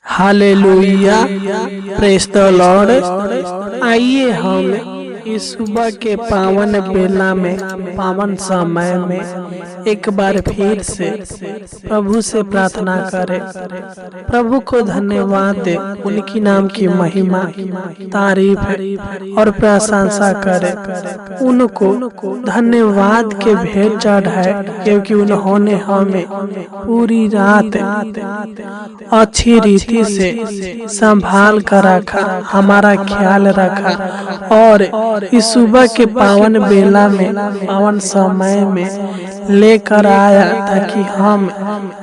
Hallelujah, praise the Lord. आइए हम इस सुबह के पावन बेला में, पावन समय में एक बार फिर से प्रभु से प्रार्थना करें, प्रभु को धन्यवाद दे, उनकी नाम की महिमा, तारीफ और प्रशंसा करें, उनको धन्यवाद के भेंट चढ़ाए, क्योंकि उन्होंने हमें पूरी रात अच्छी रीति से संभाल कर रखा, हमारा ख्याल रखा और इस सुबह के पावन बेला में, पावन समय में लेकर आया ताकि हम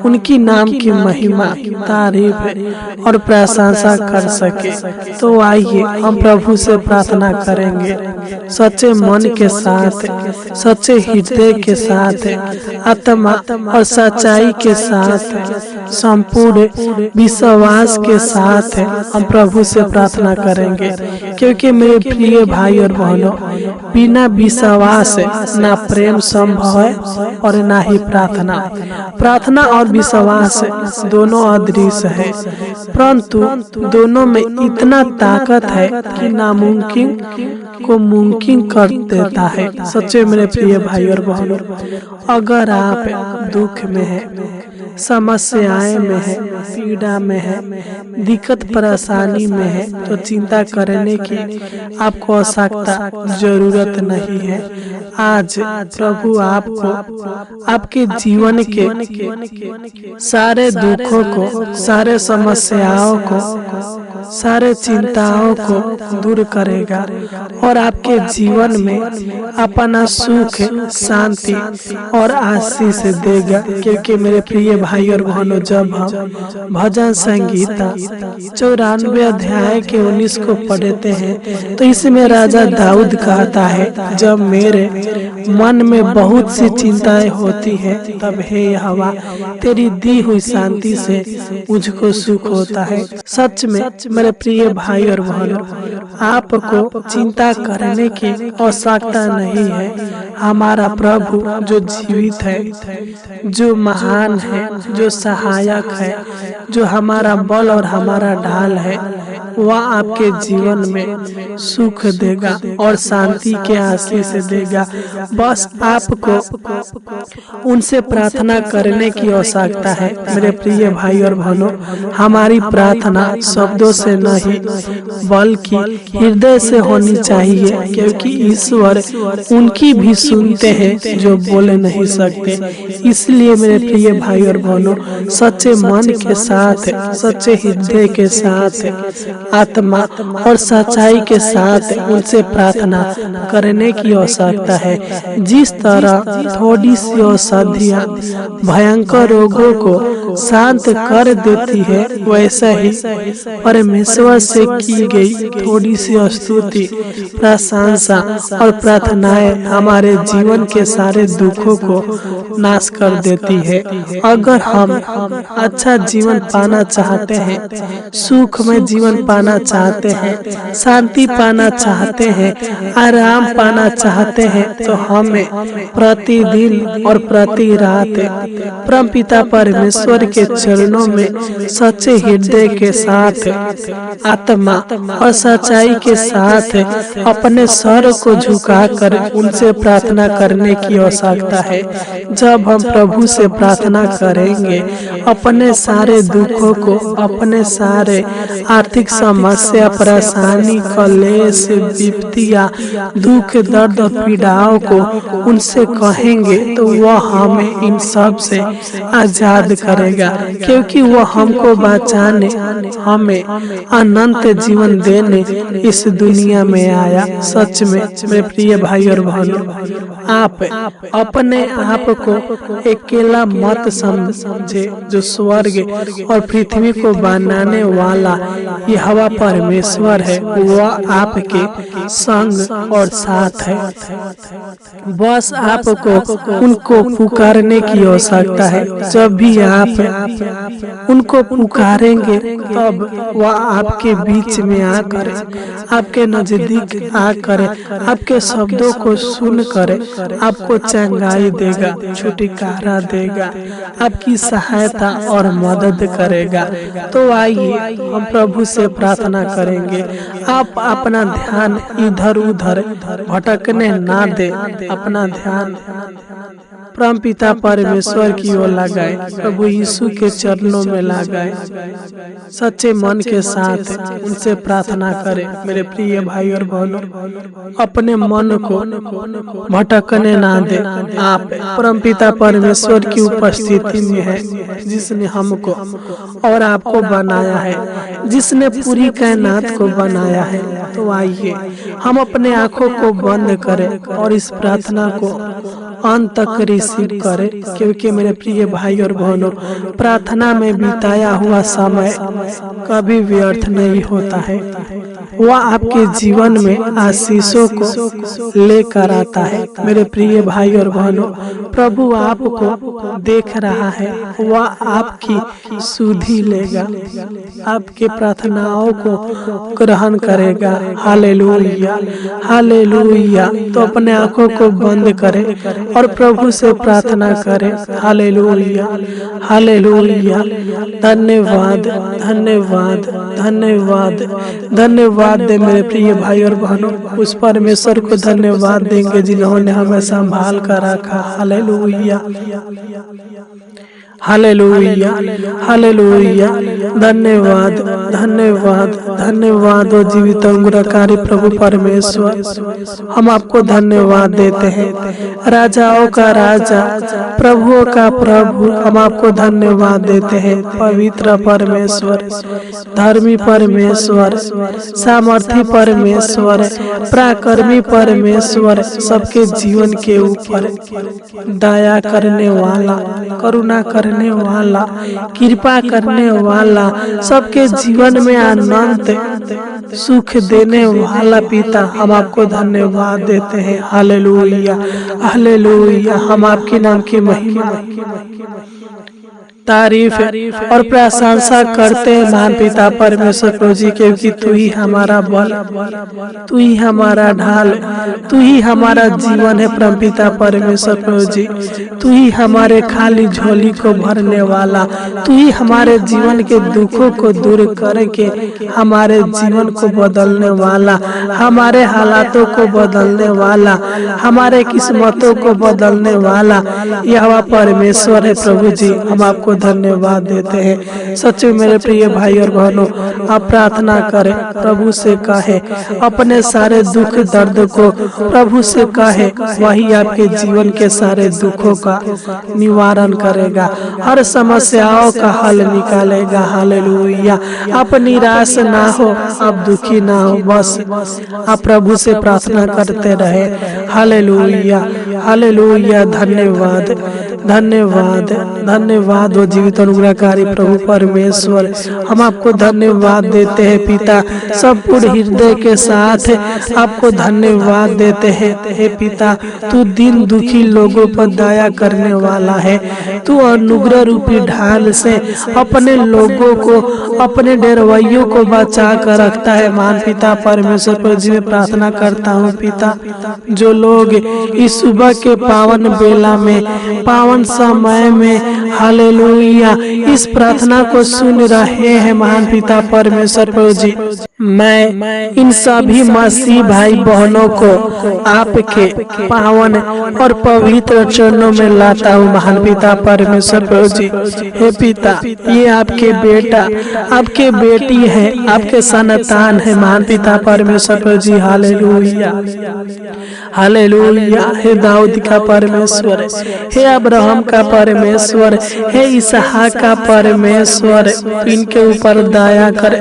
उनकी नाम की महिमा, तारीफ और प्रशंसा कर सके। तो आइए हम प्रभु से प्रार्थना करेंगे सच्चे मन के साथ, सच्चे हृदय के साथ, आत्मा और सच्चाई के साथ, संपूर्ण विश्वास के साथ हम प्रभु से प्रार्थना करेंगे, क्योंकि मेरे प्रिय भाई और बहनों, बिना विश्वास ना प्रेम संभव है और ना ही प्रार्थना। प्रार्थना और विश्वास दोनों अदृश्य है, परंतु दोनों में इतना ताकत है कि नामुमकिन को मुमकिन कर देता है। सच्चे मेरे प्रिय भाई और बहनों, अगर आप दुख में हैं, समस्याएं में है, पीड़ा में है, दिक्कत परेशानी में है, तो चिंता करने की आपको आवश्यकता जरूरत नहीं है। आज प्रभु आपको आपके जीवन के सारे दुखों को, सारे समस्याओं को, सारे चिंताओं को दूर करेगा और आपके जीवन में अपना सुख, शांति और आशीष देगा। क्योंकि मेरे प्रिय भाई और बहनों, जब हम भजन संगीता 94 अध्याय के 19 को पढ़ते हैं तो इसमें राजा दाऊद कहता है, जब मेरे मन में बहुत सी चिंताएं होती है, तब हे यहोवा तेरी दी हुई शांति से मुझको सुख होता है। सच में मेरे प्रिय भाई और बहनों, आपको चिंता करने की आवश्यकता नहीं है। हमारा प्रभु जो जीवित है, जो महान है, जो सहायक है, जो हमारा बल और हमारा ढाल है, वह आपके जीवन में सुख देगा और शांति के आशीष देगा। बस आपको उनसे प्रार्थना करने की आवश्यकता है। मेरे प्रिय भाई और बहनों, हमारी प्रार्थना शब्दों से नहीं बल्कि हृदय से होनी चाहिए, क्योंकि ईश्वर उनकी भी सुनते हैं जो बोले नहीं सकते। इसलिए मेरे प्रिय भाई और बहनों, सच्चे मन के साथ, सच्चे हृदय के साथ, आत्मा और सच्चाई के साथ उनसे प्रार्थना करने की आवश्यकता है। जिस तरह थोड़ी सी औषधियाँ भयंकर रोगों को शांत कर देती है, वैसा ही परमेश्वर से की गई थोड़ी सी स्तुति, प्रशंसा और प्रार्थनाएं हमारे जीवन के सारे दुखों को नाश कर देती है। अगर हम अच्छा जीवन पाना चाहते हैं, सुख में जीवन पाना चाहते हैं, शांति पाना चाहते हैं, आराम पाना चाहते हैं, तो हमें प्रतिदिन और प्रति रात परमपिता परमेश्वर के चरणों में सच्चे हृदय के साथ, आत्मा और सच्चाई के साथ अपने सर को झुकाकर उनसे प्रार्थना करने की आवश्यकता है। जब हम प्रभु से प्रार्थना करेंगे, अपने सारे दुखों को, अपने सारे आर्थिक समस्या, परेशानी, कलेश, विपत्तियां, दुख, दर्द और पीड़ाओं को उनसे कहेंगे, तो वह हमें इन सब से आजाद करेगा, क्योंकि वह हमको बचाने, हमें अनंत जीवन देने इस दुनिया में आया। सच में मेरे प्रिय भाई और बहनों, आप अपने आप को अकेला मत समझे। जो स्वर्ग और पृथ्वी को बनाने वाला यहोवा परमेश्वर है, वह आपके संग और साथ है। बस आपको उनको पुकारने की आवश्यकता है। जब भी आप उनको पुकारेंगे तब वह आपके बीच में आकर, आपके नजदीक आकर, आपके शब्दों को सुनकर आपको चंगाई देगा, छुटकारा देगा, आपकी सहायता और मदद करेगा। तो आइए हम प्रभु से प्रार्थना करेंगे। आप अपना ध्यान इधर उधर भटकने ना दे, अपना ध्यान परम पिता परमेश्वर की ओर लगाए, प्रभु यीशु के चरणों में लगाए, सच्चे मन के साथ उनसे प्रार्थना करें। मेरे प्रिय भाई और बहनों, अपने मन को भटकने ना दे। आप परम पिता परमेश्वर की उपस्थिति में है, जिसने हमको और आपको बनाया है, जिसने पूरी कायनात को बनाया है। तो आइए हम अपने आंखों को बंद करें और इस प्रार्थना को अंत तक रिसीव करें, क्योंकि मेरे प्रिय भाई और बहनों, प्रार्थना में बिताया हुआ समय कभी व्यर्थ नहीं होता है। वह आपके जीवन में आशीषों को लेकर आता है। मेरे प्रिय भाई और बहनों, प्रभु आपको देख रहा है, वह आपकी सुधि लेगा, आपके प्रार्थनाओं को ग्रहण करेगा। Hallelujah, hallelujah. तो अपने आंखों को बंद करें और प्रभु से प्रार्थना करें। Hallelujah, hallelujah. धन्यवाद, धन्यवाद, धन्यवाद, धन्यवाद दे मेरे प्रिय भाई और बहनों। उस परमेश्वर को धन्यवाद देंगे जिन्होंने हमें संभाल कर रखा। Hallelujah, hallelujah, hallelujah. धन्यवाद, धन्यवाद, धन्यवाद ओ जीवित गुणकारी प्रभु परमेश्वर, हम आपको धन्यवाद देते हैं। राजाओं का राजा, प्रभुओं का प्रभु, हम आपको धन्यवाद देते हैं। पवित्र परमेश्वर, धर्मी परमेश्वर, सामर्थी परमेश्वर, पराक्रमी परमेश्वर, सबके जीवन के ऊपर दया करने वाला, करुणा करने वाला, कृपा करने वाला, सबके जीवन में आनंद सुख देने वाला पिता, हम आपको धन्यवाद देते हैं। Hallelujah, hallelujah. हम आपके नाम की महिमा, तारीफ और प्रशंसा करते हैं महान पिता परमेश्वर प्रभु जी, क्योंकि तू ही हमारा बल, तू ही हमारा ढाल, तू ही हमारा जीवन है। परम पिता परमेश्वर प्रभु जी, तू ही हमारे खाली झोली को भरने वाला, तू ही हमारे जीवन के दुखों को दूर करके हमारे जीवन को बदलने वाला, हमारे हालातों को बदलने वाला, हमारे किस्मतों को बदलने वाला यहोवा परमेश्वर है। प्रभु जी, हम आपको धन्यवाद देते हैं। सच में मेरे प्रिय भाई और बहनों, आप प्रार्थना करें, प्रभु से कहे अपने सारे दुख दर्द को, प्रभु से कहे, वही आपके जीवन के सारे दुखों का निवारण करेगा, हर समस्याओं का हल निकालेगा। हालेलुया। आप निराश ना हो, आप दुखी ना हो, बस आप प्रभु से प्रार्थना करते रहे। Hallelujah, hallelujah. धन्यवाद, धन्यवाद, धन्यवाद वो जीवित अनुग्रहकारी प्रभु परमेश्वर, हम आपको धन्यवाद देते हैं पिता। सब पूर्ण हृदय के साथ आपको धन्यवाद देते हैं। हे पिता, तू दिन दुखी लोगों पर दया करने वाला है। तू अनुग्रह रूपी ढाल से अपने लोगों को, अपने डेरवैयों को बचा कर रखता है। महान पिता परमेश्वर पर जी मैं प्रार्थना करता हूँ पिता, जो लोग इस सुबह के पावन बेला में, पावन समय में, हालेलुया, इस प्रार्थना को सुन रहे हैं महान पिता परमेश्वर प्रभु जी, मैं इन सभी मसीह भाई बहनों को आपके पावन और पवित्र चरणों में लाता हूँ महान पिता परमेश्वर प्रभु जी। हे पिता, ये आपके बेटा, आपके बेटी है, आपके संतान है महान पिता परमेश्वर प्रभु जी। हालेलुया, हालेलुया। हे दाऊद का परमेश्वर, हे अब्राहम का परमेश्वर, हे इसहाक का परमेश्वर, इनके ऊपर दया कर,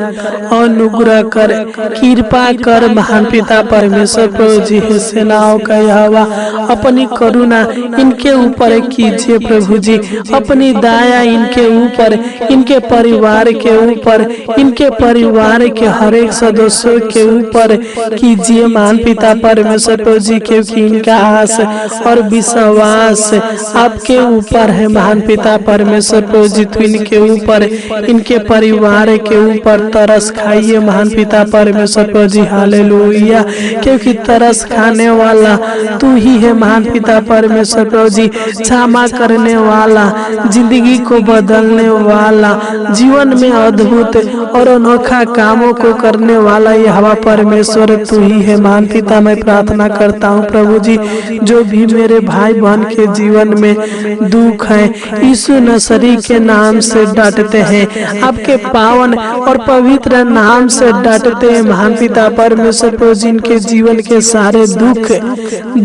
अनुग्रह कर, कृपा कर महान पिता परमेश्वर प्रभु जी। हे सेनाओं का यहोवा, अपनी करुणा इनके ऊपर कीजिए प्रभु जी, अपनी दया इनके ऊपर, इनके परिवार के ऊपर, इनके परिवार के हर एक सदस्यों के ऊपर कीजिए महान पिता परमेश्वर प्रभु जी, क्योंकि इनका आस और विश्वास आपके ऊपर है महान पिता परमेश्वर प्रभु जी। तो इनके ऊपर, इनके परिवार के ऊपर तरस खाइए महान पिता परमेश्वर प्रभु जी। हालेलुया, क्योंकि तरस खाने वाला तू ही है महान पिता परमेश्वर प्रभु जी, क्षमा करने वाला, जिंदगी को बदलने वाला, जीवन में अद्भुत और अनोखा कामों को करने वाला यहोवा परमेश्वर तू ही है महान पिता। मैं प्रार्थना करता हूँ प्रभु जी, जो भी मेरे भाई बहन के जीवन में दुख है, यीशु नसरी के नाम से डटते हैं, आपके पावन और पवित्र नाम से डटते हैं महान पिता परमेश्वर प्रभु जी। इनके जीवन के सारे दुख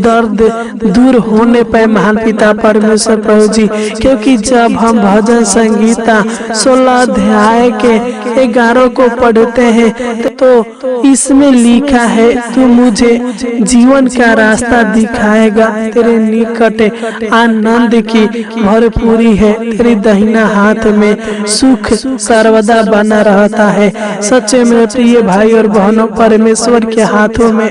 दर्द दूर होने पे महान पिता परमेश्वर प्रभु जी, क्योंकि जब हम भजन संगीता 16 अध्याय के 11 को पढ़ते हैं तो इसमें लिखा है, तू मुझे जीवन का रास्ता दिखाएगा, तेरे निकट आनंद की भरपूरी है, तेरी दाहिना हाथ में सुख सर्वदा बना रहता है। सच्चे मेरे प्रिय भाई और बहनों, परमेश्वर के हाथों में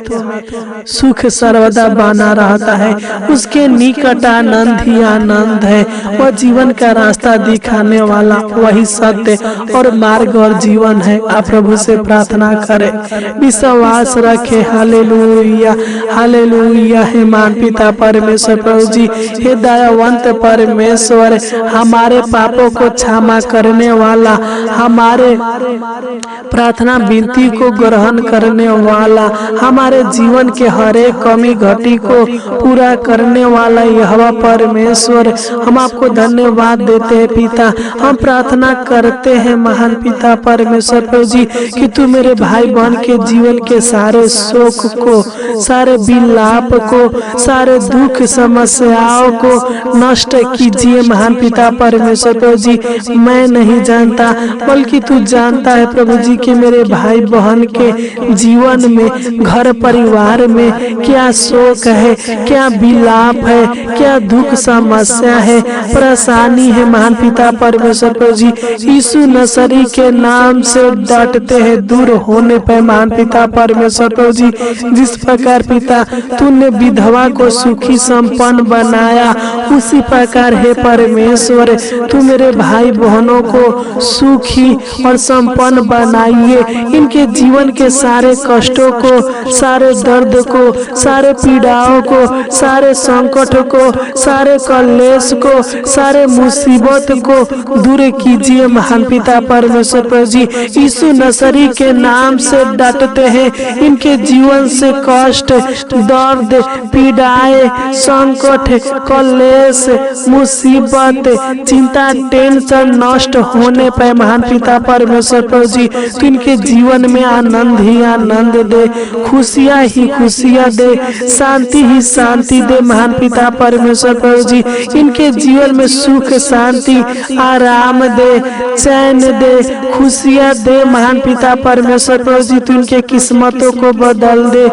सुख सर्वदा बना रहता है, उसके निकट आनंद ही आनंद है। वह जीवन का रास्ता दिखाने वाला वही सत्य और मार्ग और जीवन है। आप प्रभु से प्रार्थना करें, विश्वास रखे। हालेलुया, हालेलुया। हे मान पिता परमेश्वर प्रभु जी, हे दयावंत परमेश्वर, हमारे पापों को क्षमा करने वाला, हमारे प्रार्थना विनती को ग्रहण करने वाला, हमारे जीवन के हर एक कमी घटी को पूरा करने वाला यहोवा परमेश्वर, हम आपको धन्यवाद देते हैं पिता। हम प्रार्थना करते हैं महान पिता परमेश्वर प्रभु जी कि तू मेरे भाई बहन के जीवन के सारे शोक को, सारे विलाप को, सारे दुख समस्याओं को नष्ट कीजिए महान पिता परमेश्वर प्रभु जी। मैं नहीं जानता बल्कि तू जानता है प्रभु जी कि मेरे भाई बहन के जीवन में, घर परिवार में क्या शोक है, क्या विलाप है, क्या दुख समस्या है, परेशानी है महान पिता परमेश्वर प्रभु जी। यीशु नसरी के नाम से डटते हैं, दूर होने पर महान पिता परमेश्वर प्रभु जी। जिस प्रकार पिता तूने विधवा को सुखी संपन्न बनाया, उसी प्रकार है परमेश्वर तू मेरे भाई बहनों को सुखी और संपन्न बनाइए। इनके जीवन के सारे कष्टों को, सारे दर्द को, सारे पीड़ाओं को, सारे संकट को, सारे कलेश को, सारे मुसीबत को दूर कीजिए महान पिता परमेश्वर प्रभु जी। यीशु नसरी के नाम से डटते हैं, इनके जीवन से कष्ट, दर्द, पीड़ाएं, संकट, कलेश, मुसीबत, चिंता, टेंशन नष्ट होने पर महान पिता परमेश्वर प्रभु जी इनके जीवन में आनंद ही आनंद दे, खुशियां ही खुशियां दे, शांति ही शांति दे महान पिता परमेश्वर प्रभु जी। इनके जीवन में सुख, शांति, आराम दे, चैन दे, खुशियां दे महान पिता परमेश्वर प्रभु जी। तू इनके किस्मतों को बदल दे,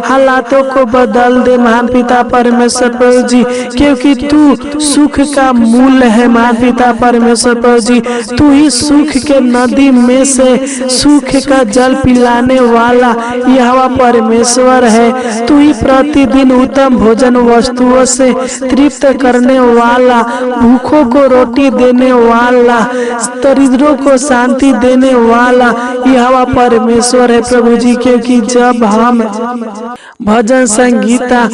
हालातों को बदल दे महान पिता परमेश्वर प्रभु जी, क्योंकि तू सुख का मूल है महान पिता परमेश्वर प्रभु जी। तू ही सुख के नदी में से सुख का जल पिलाने वाला यहोवा परमेश्वर है। तू ही प्रतिदिन उत्तम भोजन वस्तुओं से तृप्त करने वाला, भूखों को रोटी देने वाला, दरिद्रों को शांति देने वाला यहोवा परमेश्वर है प्रभु जी। क्योंकि जब हम भजन संगीता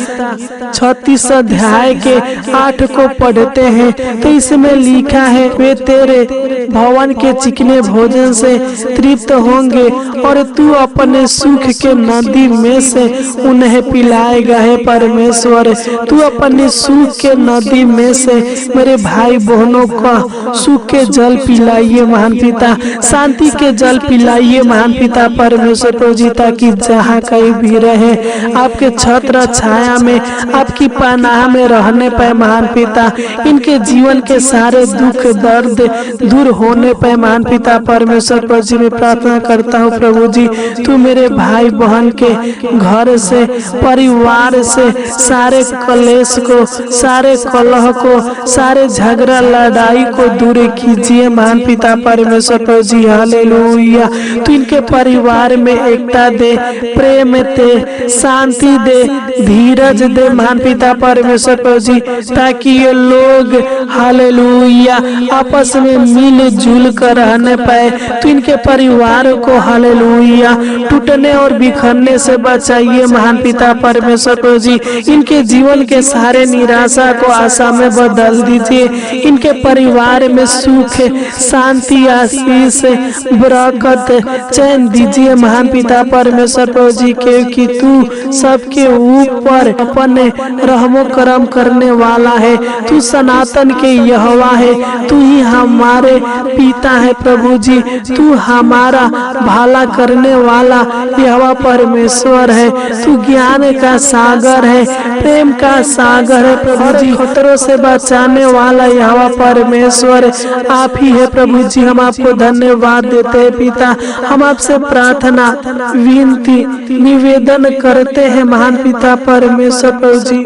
36 अध्याय के 8 को पढ़ते हैं तो इसमें लिखा है, वे तेरे भवन के चिकने भोजन से तृप्त होंगे और तू अपने सुख के नदी में से उन्हें पिलाएगा। है परमेश्वर, तू अपने सुख के नदी में से मेरे भाई बहनों का सुख के जल पिलाइए महान पिता, शांति के जल पिलाइए जाइए महान पिता परमेश्वर प्रभु जी, ताकि जहाँ कहीं भी रहे आपके छत्र छाया में, आपकी पनाह में रहने पाए महान पिता। इनके जीवन के सारे दुख दर्द दूर होने पाए महान पिता परमेश्वर प्रभु जी। मैं प्रार्थना करता हूँ प्रभु जी, तू मेरे भाई बहन के घर से, परिवार से सारे कलेश को, सारे कलह को, सारे झगड़ा लड़ाई को दूर कीजिए महान पिता परमेश्वर प्रभु जी। हालेलुया। तू इनके परिवार में एकता दे, प्रेम दे, शांति दे, धीरज दे महान पिता परमेश्वर प्रभु जी, ताकि ये लोग हालेलुया आपस में मिलजुल कर रहने पाए। तो इनके परिवार को हालेलुया टूटने और बिखरने से बचाइए महान पिता परमेश्वर प्रभु जी। इनके जीवन के सारे निराशा को आशा में बदल दीजिए। इनके परिवार में सुख, शांति, आशीष, बरकत, चैन दीजिए महान पिता परमेश्वर प्रभु जी, क्योंकि तू सबके ऊपर अपने रहमो करम करने वाला है। तू सनातन के यहोवा है, तू ही हमारे पिता है प्रभु जी। तू हमारा भला करने वाला यहोवा परमेश्वर है। तू ज्ञान का सागर है, प्रेम का सागर है प्रभु जी। खतरों से बचाने वाला यहोवा परमेश्वर आप ही है प्रभु जी। हम आपको धन्यवाद देते हैं पिता। हम आपसे प्रार्थना, विनती, निवेदन करते हैं महान पिता परमेश्वर प्रभु जी।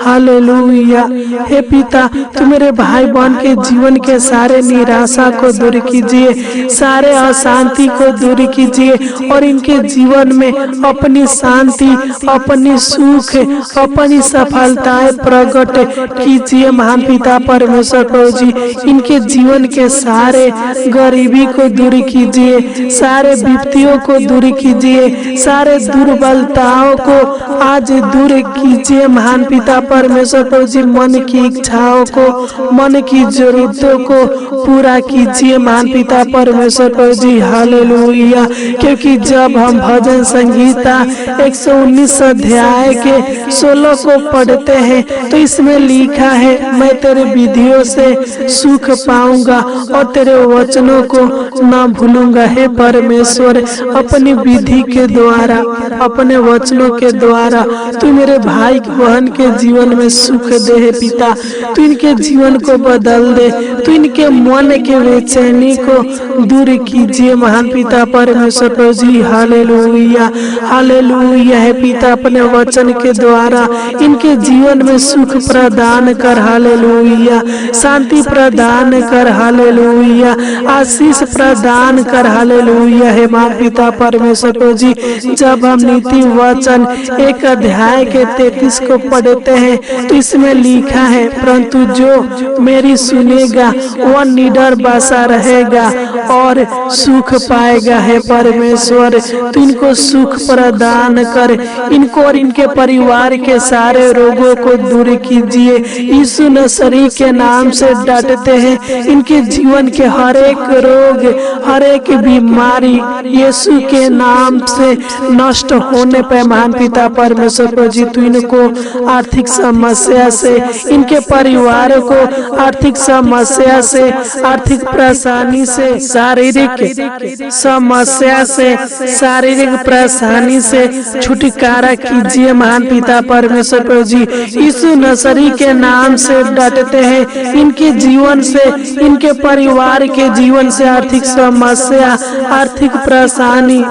हालेलुया। हे पिता, तू मेरे भाई बहन के जीवन के सारे निराशा को दूर कीजिए, सारे अशांति को दूर कीजिए और इनके जीवन में अपनी शांति, अपनी सुख, अपनी सफलताएं प्रकट कीजिए महान पिता परमेश्वर प्रभु जी। इनके जीवन के सारे गरीबी को दूर कीजिए, सारे विपत्तियों को दूर कीजिए, सारे दुर्बलताओं को आज दूर कीजिए महान पिता परमेश्वर प्रभु जी। मन की इच्छाओं को, मन की जरूरतों को पूरा कीजिए महान पिता परमेश्वर प्रभु जी। हालेलुया। क्योंकि जब हम भजन संगीता 119 अध्याय के 16 को पढ़ते हैं तो इसमें लिखा है, मैं तेरे विधियों से सुख पाऊंगा और तेरे वचनों को न भूलूंगा। हे परमेश्वर, अपनी विधि के द्वारा, अपने वचनों के द्वारा तू मेरे भाई बहन के जीवन में सुख दे। हे पिता, तू इनके जीवन को बदल दे, तू इनके मन के बेचैनी को दूर कीजिए महान पिता परमेश्वर प्रभु जी। हालेलुया, हालेलुया। है पिता, अपने वचन के द्वारा इनके जीवन में सुख प्रदान कर। हालेलुया। शांति प्रदान कर। हालेलुया। आशीष प्रदान कर। हालेलुया। है महान पिता परमेश्वर प्रभु जी, जब हम नीति वचन 1 अध्याय के 33 को पढ़ते हैं तो इसमें लिखा है, परंतु जो मेरी सुनेगा वह निडर बसा रहेगा और सुख पाएगा। है परमेश्वर, तू इनको सुख प्रदान कर, इनको और इनके परिवार के सारे रोगों को दूर कीजिए। यीशु नसरी के नाम से डांटते हैं, इनके जीवन के हर एक रोग, हर एक बीमारी यीशु के नाम से नष्ट होने पे महान पिता परमेश्वर प्रभु जी, तू इनको आर्थिक समस्या से, इनके परिवार को आर्थिक समस्या से, आर्थिक परेशानी से, शारीरिक समस्या से, शारीरिक परेशानी से छुटकारा कीजिए महान पिता परमेश्वर प्रभु जी। यीशु नसरी के नाम से डांटते हैं, इनके जीवन से, इनके परिवार के जीवन से आर्थिक समस्या, आर्थिक परेशानी,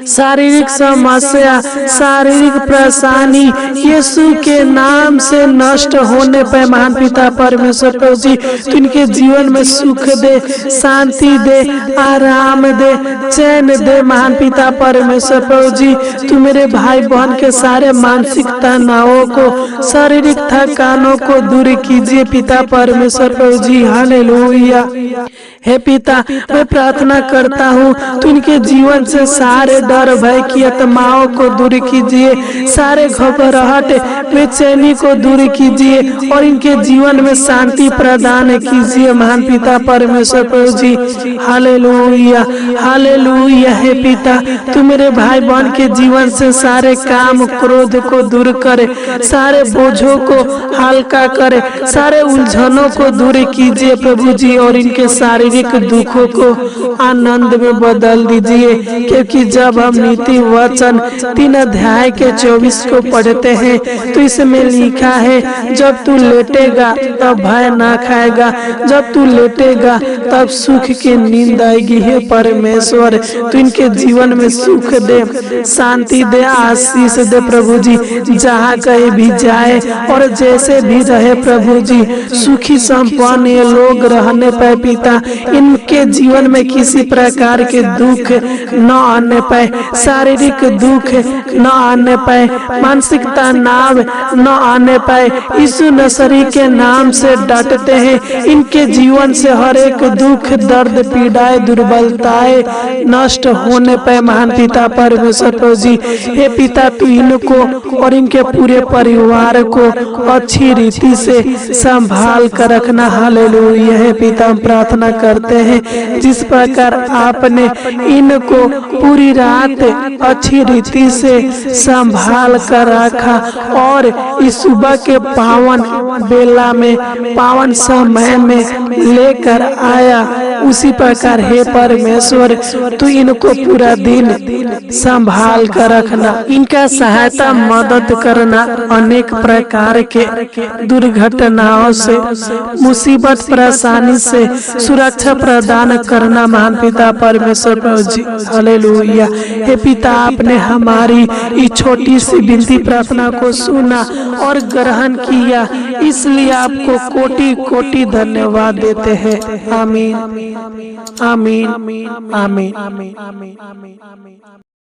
शारीरिक समस्या, शारीरिक परेशानी यीशु के नाम से नष्ट होने पे महान पिता परमेश्वर प्रभु जी, तू इनके जीवन में सुख दे, शांति दे, आराम दे, चैन दे महान पिता परमेश्वर प्रभु जी। तू मेरे भाई बहन के सारे मानसिक तनावों को, शारीरिक थकानों को दूर कीजिए पिता परमेश्वर प्रभु जी। हालेलुया। हे पिता, मैं प्रार्थना करता हूँ, तू इनके जीवन से सारे डर भय की आत्माओं को दूर कीजिए, सारे घबराहट बेचैनी को दूर कीजिए और इनके जीवन में शांति प्रदान कीजिए महान पिता परमेश्वर प्रभु जी। हालेलुया हालेलुया। हे पिता, तू मेरे भाई बहन के जीवन से सारे काम क्रोध को दूर करे, सारे बोझों को हल्का करे, सारे उलझनों को दूर कीजिए प्रभु जी, और इनके शारीरिक दुखों को आनंद में बदल दीजिए। क्योंकि जब हम नीति वचन 3 अध्याय के 24 को पढ़ते हैं तो इसमें लिखा है, जब तू लेटेगा तब भय ना खाएगा, जब तू लेटेगा तब सुख की नींद आएगी। हे परमेश्वर, तू इनके जीवन में सुख दे, शांति दे, आशीष दे प्रभु जी। जहाँ कहीं भी जाए और जैसे भी रहे प्रभु जी, सुखी संपन्न ये लोग रहने पाए पिता। इनके जीवन में किसी प्रकार के दुख न आने पाए, शारीरिक दुख न आने पाए, मानसिक तनाव न आने पाए। यीशु नसरी के नाम से डटते हैं, इनके जीवन से हर एक दुख दर्द पीड़ाएं दुर्बलताएं नष्ट होने पाए महान पिता परमेश्वर प्रभु जी। हे पिता, तू इनको और इनके पूरे परिवार को अच्छी रीति से संभाल कर रखना। हालेलुया। हे पिता, हम प्रार्थना करते हैं जिस प्रकार आपने इनको पूरी रात अच्छी रीति से संभाल कर रखा और इस सुबह के पावन बेला में पावन समय में लेकर आया, उसी प्रकार हे परमेश्वर तू इनको पूरा दिन संभाल कर रखना, इनका सहायता मदद करना, अनेक प्रकार के दुर्घटनाओं से मुसीबत परेशानी से सुरक्षा प्रदान करना महान पिता परमेश्वर प्रभु जी। हालेलुया। हे पिता, आपने हमारी इस छोटी सी विनती प्रार्थना को सुना और ग्रहण किया, इसलिए आपको कोटि कोटि धन्यवाद देते हैं। आमीन आमीन आमीन आमीन।